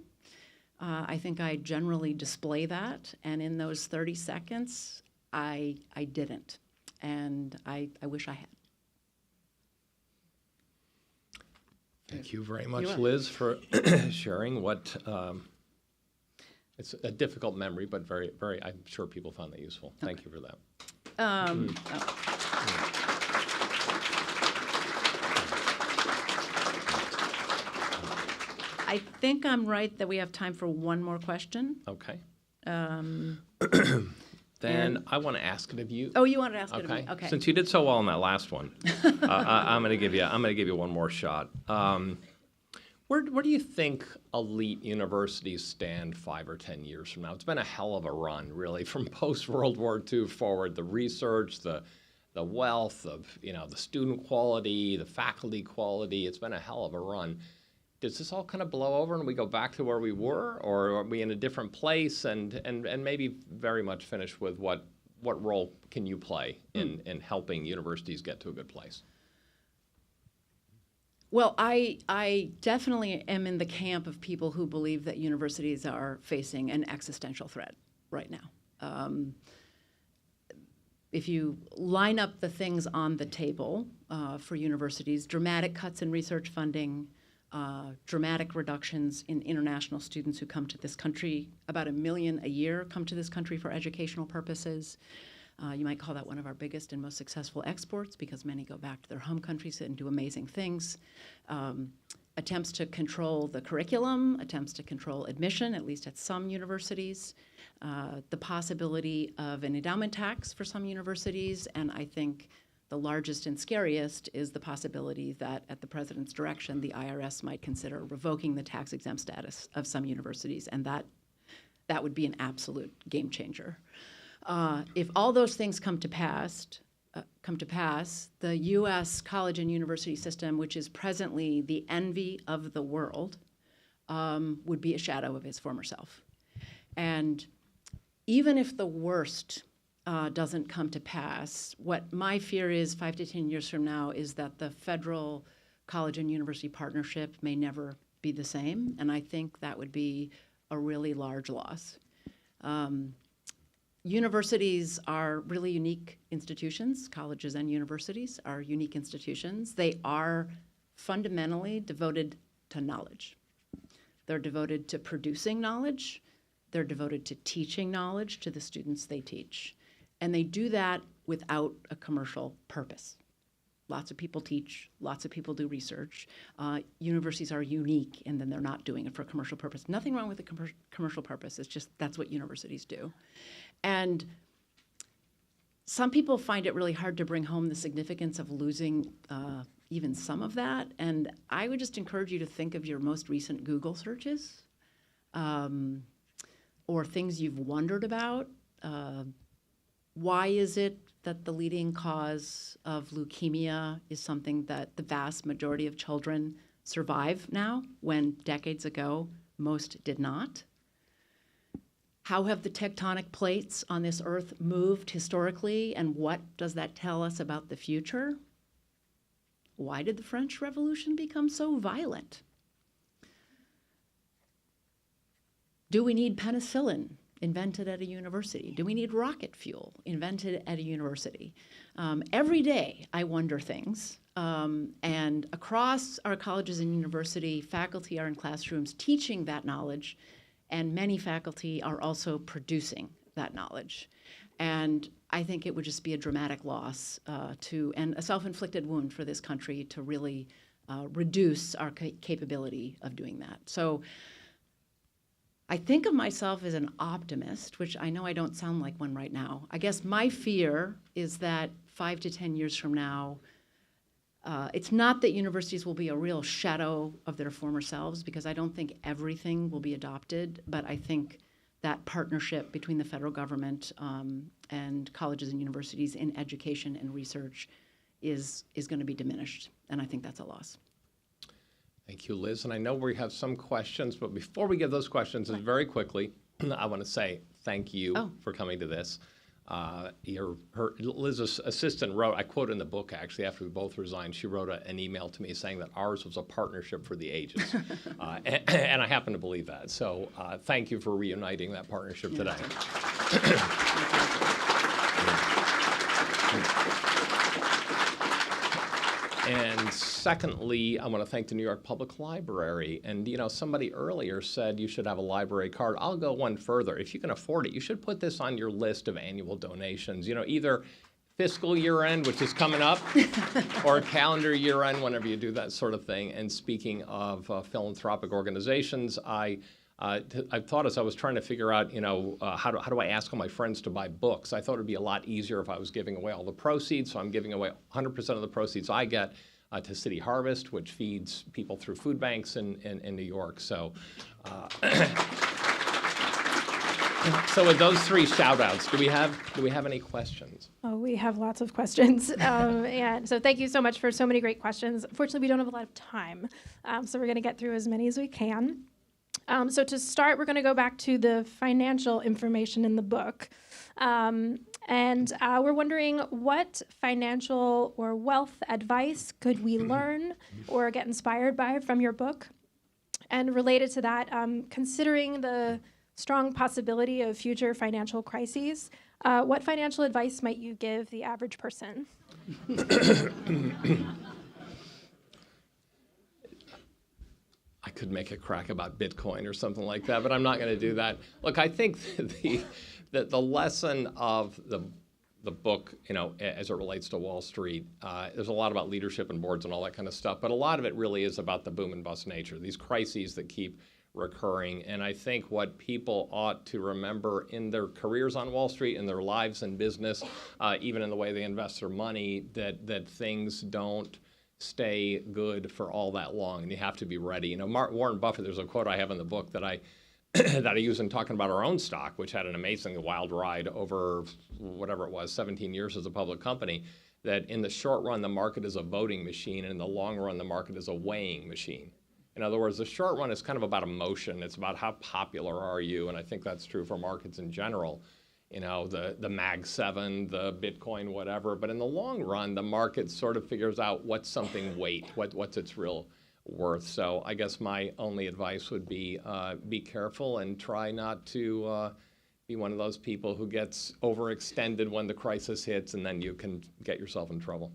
I think I generally display that. And in those 30 seconds, I didn't. And I wish I had. Thank you very much, Liz, for sharing what, it's a difficult memory, but very, very, I'm sure people found that useful. Thank you for that. I think I'm right that we have time for one more question. Okay. Then I want to ask it of you. Oh, you want to ask it of me? Okay. Since you did so well on that last one, I'm going to give you one more shot. Where do you think elite universities stand 5 or 10 years from now? It's been a hell of a run, really, from post-World War II forward. The research, the wealth of the student quality, the faculty quality. It's been a hell of a run. Does this all kind of blow over and we go back to where we were, or are we in a different place? And maybe very much finish with what role can you play in helping universities get to a good place? Well, I definitely am in the camp of people who believe that universities are facing an existential threat right now. If you line up the things on the table for universities, dramatic cuts in research funding, dramatic reductions in international students who come to this country. About 1 million a year come to this country for educational purposes. You might call that one of our biggest and most successful exports because many go back to their home countries and do amazing things. Attempts to control the curriculum, attempts to control admission, at least at some universities, the possibility of an endowment tax for some universities, and I think the largest and scariest is the possibility that, at the president's direction, the IRS might consider revoking the tax-exempt status of some universities, and that would be an absolute game changer. If all those things come to pass, the U.S. college and university system, which is presently the envy of the world, would be a shadow of its former self. And even if the worst doesn't come to pass, what my fear is 5 to 10 years from now is that the federal college and university partnership may never be the same, and I think that would be a really large loss. universities are really unique institutions. Colleges and universities are unique institutions. They are fundamentally devoted to knowledge. They're devoted to producing knowledge. They're devoted to teaching knowledge to the students they teach. And they do that without a commercial purpose. Lots of people teach, lots of people do research. Universities are unique in that they're not doing it for a commercial purpose. Nothing wrong with a commercial purpose, it's just that's what universities do. And some people find it really hard to bring home the significance of losing even some of that. And I would just encourage you to think of your most recent Google searches or things you've wondered about. Why is it that the leading cause of leukemia is something that the vast majority of children survive now, when decades ago most did not? How have the tectonic plates on this earth moved historically, and what does that tell us about the future? Why did the French Revolution become so violent? Do we need penicillin invented at a university? Do we need rocket fuel invented at a university? Every day I wonder things. And across our colleges and university, faculty are in classrooms teaching that knowledge, and many faculty are also producing that knowledge. And I think it would just be a dramatic loss and a self-inflicted wound for this country to really reduce our capability of doing that. So I think of myself as an optimist, which I know I don't sound like one right now. I guess my fear is that 5 to 10 years from now, it's not that universities will be a real shadow of their former selves, because I don't think everything will be adopted, but I think that partnership between the federal government and colleges and universities in education and research is going to be diminished, and I think that's a loss. Thank you, Liz. And I know we have some questions, but before we get those questions, very quickly, I want to say thank you for coming to this. Liz's assistant wrote, I quote in the book actually, after we both resigned, she wrote an email to me saying that ours was a partnership for the ages. And I happen to believe that. So thank you for reuniting that partnership today. And secondly, I want to thank the New York Public Library. And, you know, somebody earlier said you should have a library card. I'll go one further. If you can afford it, you should put this on your list of annual donations. You know, either fiscal year end, which is coming up, or calendar year end, whenever you do that sort of thing. And speaking of philanthropic organizations, I thought as I was trying to figure out, you know, how do I ask all my friends to buy books? I thought it'd be a lot easier if I was giving away all the proceeds. So I'm giving away 100% of the proceeds I get to City Harvest, which feeds people through food banks in New York. So, so with those three shout outs, do we have any questions? Oh, we have lots of questions. And so thank you so much for so many great questions. Unfortunately, we don't have a lot of time. So we're going to get through as many as we can. So to start, we're going to go back to the financial information in the book. And we're wondering, what financial or wealth advice could we learn or get inspired by from your book? And related to that, considering the strong possibility of future financial crises, what financial advice might you give the average person? I could make a crack about Bitcoin or something like that, but I'm not going to do that. Look, I think the lesson of the book, you know, as it relates to Wall Street, there's a lot about leadership and boards and all that kind of stuff, but a lot of it really is about the boom and bust nature, these crises that keep recurring. And I think what people ought to remember in their careers on Wall Street, in their lives and business, even in the way they invest their money, that things don't stay good for all that long, and you have to be ready. You know, Warren Buffett, there's a quote I have in the book that I that I use in talking about our own stock, which had an amazingly wild ride over whatever it was, 17 years as a public company, that in the short run, the market is a voting machine, and in the long run, the market is a weighing machine. In other words, the short run is kind of about emotion. It's about how popular are you, and I think that's true for markets in general. You know, the Mag 7, the Bitcoin, whatever. But in the long run, the market sort of figures out what's something what's its real worth. So I guess my only advice would be careful and try not to be one of those people who gets overextended when the crisis hits, and then you can get yourself in trouble.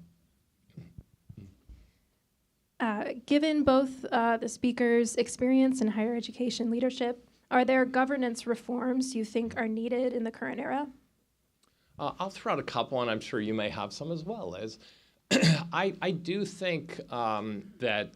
Given both the speaker's experience in higher education leadership, are there governance reforms you think are needed in the current era? I'll throw out a couple, and I'm sure you may have some as well, Liz. I do think that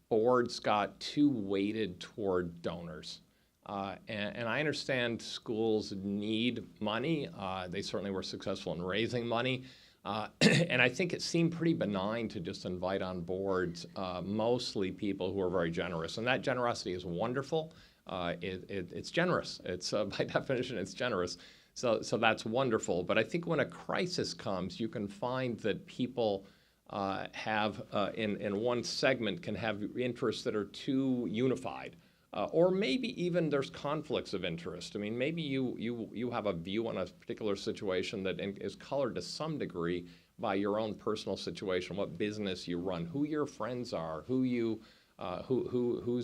boards got too weighted toward donors. And I understand schools need money. They certainly were successful in raising money. And I think it seemed pretty benign to just invite on boards mostly people who are very generous. And that generosity is wonderful. It's generous. It's by definition, it's generous. So that's wonderful. But I think when a crisis comes, you can find that people have, in one segment, can have interests that are too unified. Or maybe even there's conflicts of interest. I mean, maybe you have a view on a particular situation that is colored to some degree by your own personal situation, what business you run, who your friends are, whose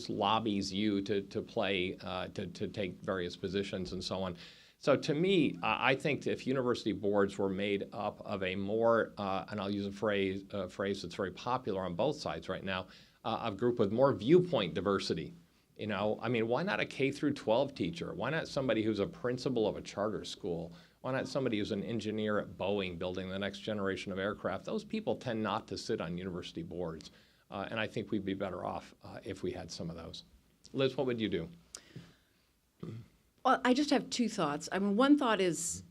lobbies you to play, to take various positions and so on. So to me, I think if university boards were made up of a more, and I'll use a phrase that's very popular on both sides right now, a group with more viewpoint diversity. You know, I mean, why not a K through 12 teacher? Why not somebody who's a principal of a charter school? Why not somebody who's an engineer at Boeing building the next generation of aircraft? Those people tend not to sit on university boards. And I think we'd be better off if we had some of those. Liz, what would you do? Well, I just have two thoughts. I mean, one thought is,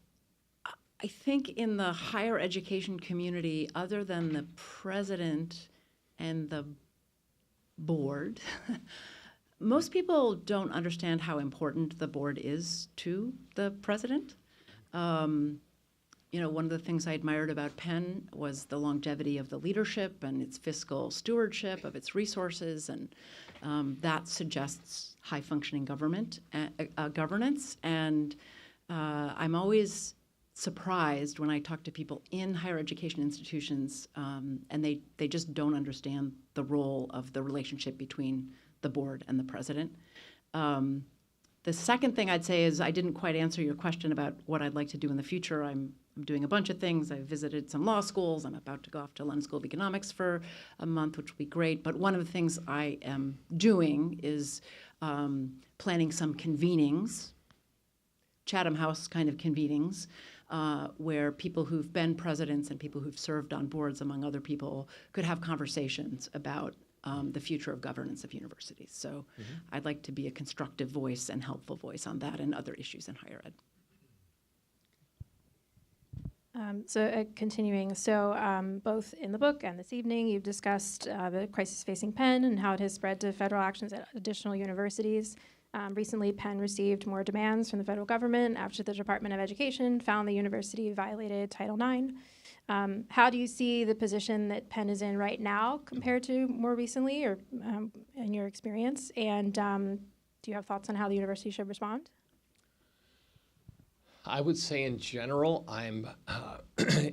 I think in the higher education community, other than the president and the board, most people don't understand how important the board is to the president. You know, one of the things I admired about Penn was the longevity of the leadership and its fiscal stewardship of its resources, and that suggests high-functioning governance. And I'm always surprised when I talk to people in higher education institutions, and they just don't understand the role of the relationship between the board and the president. The second thing I'd say is I didn't quite answer your question about what I'd like to do in the future. I'm doing a bunch of things. I visited some law schools. I'm about to go off to London School of Economics for a month, which will be great. But one of the things I am doing is planning some convenings, Chatham House kind of convenings, where people who've been presidents and people who've served on boards, among other people, could have conversations about the future of governance of universities. So I'd like to be a constructive voice and helpful voice on that and other issues in higher ed. Continuing, both in the book and this evening, you've discussed the crisis facing Penn and how it has spread to federal actions at additional universities. Recently, Penn received more demands from the federal government after the Department of Education found the university violated Title IX. How do you see the position that Penn is in right now compared to more recently, or in your experience? And do you have thoughts on how the university should respond? I would say in general, I'm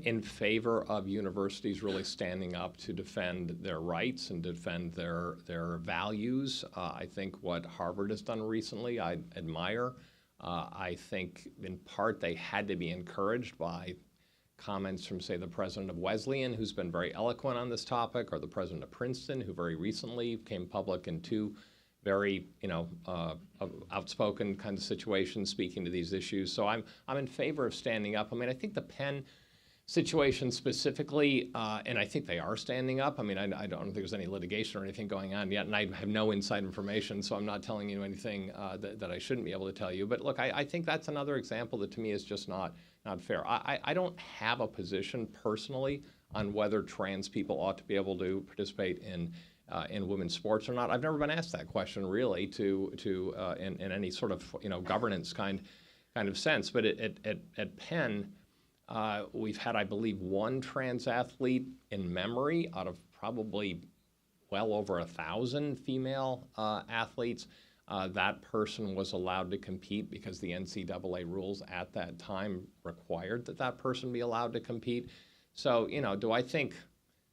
in favor of universities really standing up to defend their rights and defend their values. I think what Harvard has done recently, I admire. I think in part they had to be encouraged by comments from, say, the president of Wesleyan, who's been very eloquent on this topic, or the president of Princeton, who very recently came public in two very, outspoken kind of situations speaking to these issues. So I'm in favor of standing up. I mean, I think the Penn situation specifically, and I think they are standing up. I mean, I don't think there's any litigation or anything going on yet, and I have no inside information, so I'm not telling you anything that I shouldn't be able to tell you. But look, I think that's another example that to me is just not fair. I don't have a position personally on whether trans people ought to be able to participate in women's sports or not. I've never been asked that question really in any sort of governance kind of sense. But at Penn, we've had, I believe, one trans athlete in memory out of probably well over 1,000 female athletes. That person was allowed to compete because the NCAA rules at that time required that person be allowed to compete. So, do I think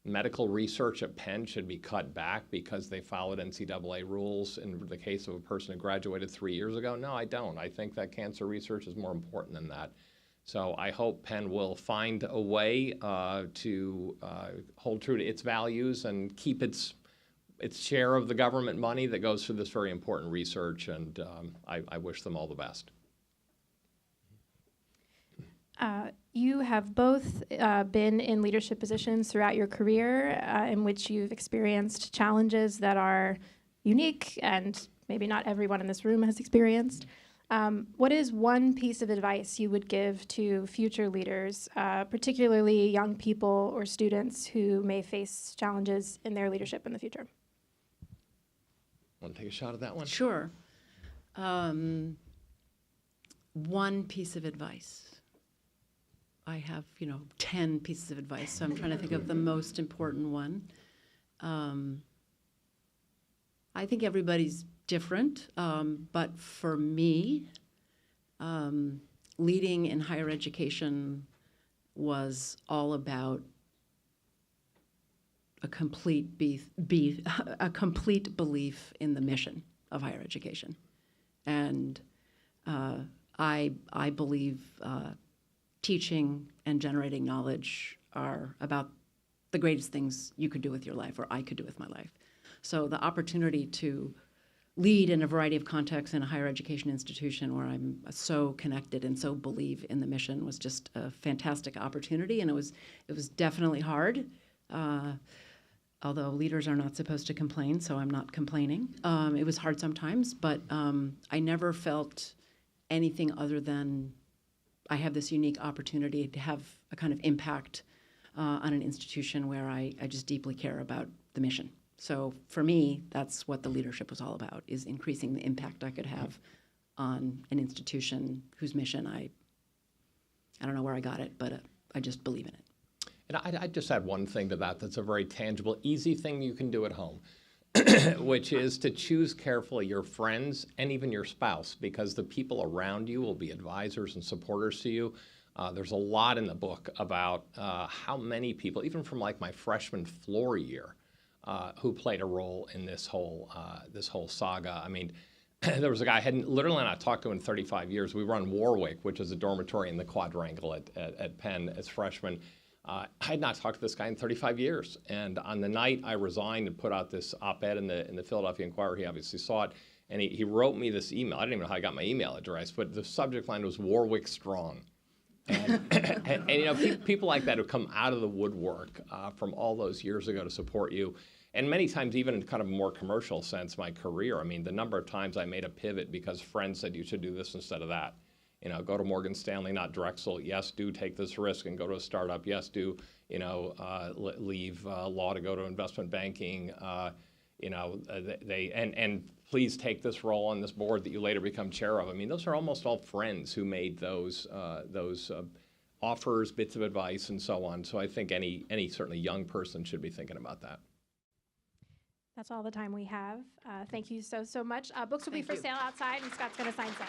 medical research at Penn should be cut back because they followed NCAA rules in the case of a person who graduated 3 years ago? No, I don't. I think that cancer research is more important than that. So I hope Penn will find a way to hold true to its values and keep its share of the government money that goes for this very important research, and I wish them all the best. You have both been in leadership positions throughout your career in which you've experienced challenges that are unique and maybe not everyone in this room has experienced. What is one piece of advice you would give to future leaders, particularly young people or students who may face challenges in their leadership in the future? Want to take a shot at that one? Sure. One piece of advice. I have, 10 pieces of advice, so I'm trying to think of the most important one. I think everybody's different, but for me, leading in higher education was all about a complete belief in the mission of higher education, and I believe teaching and generating knowledge are about the greatest things you could do with your life, or I could do with my life. So the opportunity to lead in a variety of contexts in a higher education institution where I'm so connected and so believe in the mission was just a fantastic opportunity, and it was definitely hard. Although leaders are not supposed to complain, so I'm not complaining. It was hard sometimes, but I never felt anything other than I have this unique opportunity to have a kind of impact on an institution where I just deeply care about the mission. So for me, that's what the leadership was all about, is increasing the impact I could have on an institution whose mission I don't know where I got it, but I just believe in it. And I'd just add one thing to that that's a very tangible, easy thing you can do at home, which is to choose carefully your friends and even your spouse, because the people around you will be advisors and supporters to you. There's a lot in the book about how many people, even from like my freshman floor year, who played a role in this whole saga. I mean, there was a guy I hadn't literally not talked to in 35 years. We were on Warwick, which is a dormitory in the quadrangle at Penn as freshmen. I had not talked to this guy in 35 years. And on the night I resigned and put out this op-ed in the Philadelphia Inquirer, he obviously saw it, and he wrote me this email. I didn't even know how I got my email address, but the subject line was Warwick Strong. And people like that who come out of the woodwork from all those years ago to support you. And many times, even in kind of a more commercial sense, my career, I mean, the number of times I made a pivot because friends said you should do this instead of that. Go to Morgan Stanley, not Drexel. Yes, do take this risk and go to a startup. Yes, do, leave law to go to investment banking. And please take this role on this board that you later become chair of. I mean, those are almost all friends who made those offers, bits of advice, and so on. So I think any certainly young person should be thinking about that. That's all the time we have. Thank you so much. Books will be for sale outside, and Scott's going to sign some.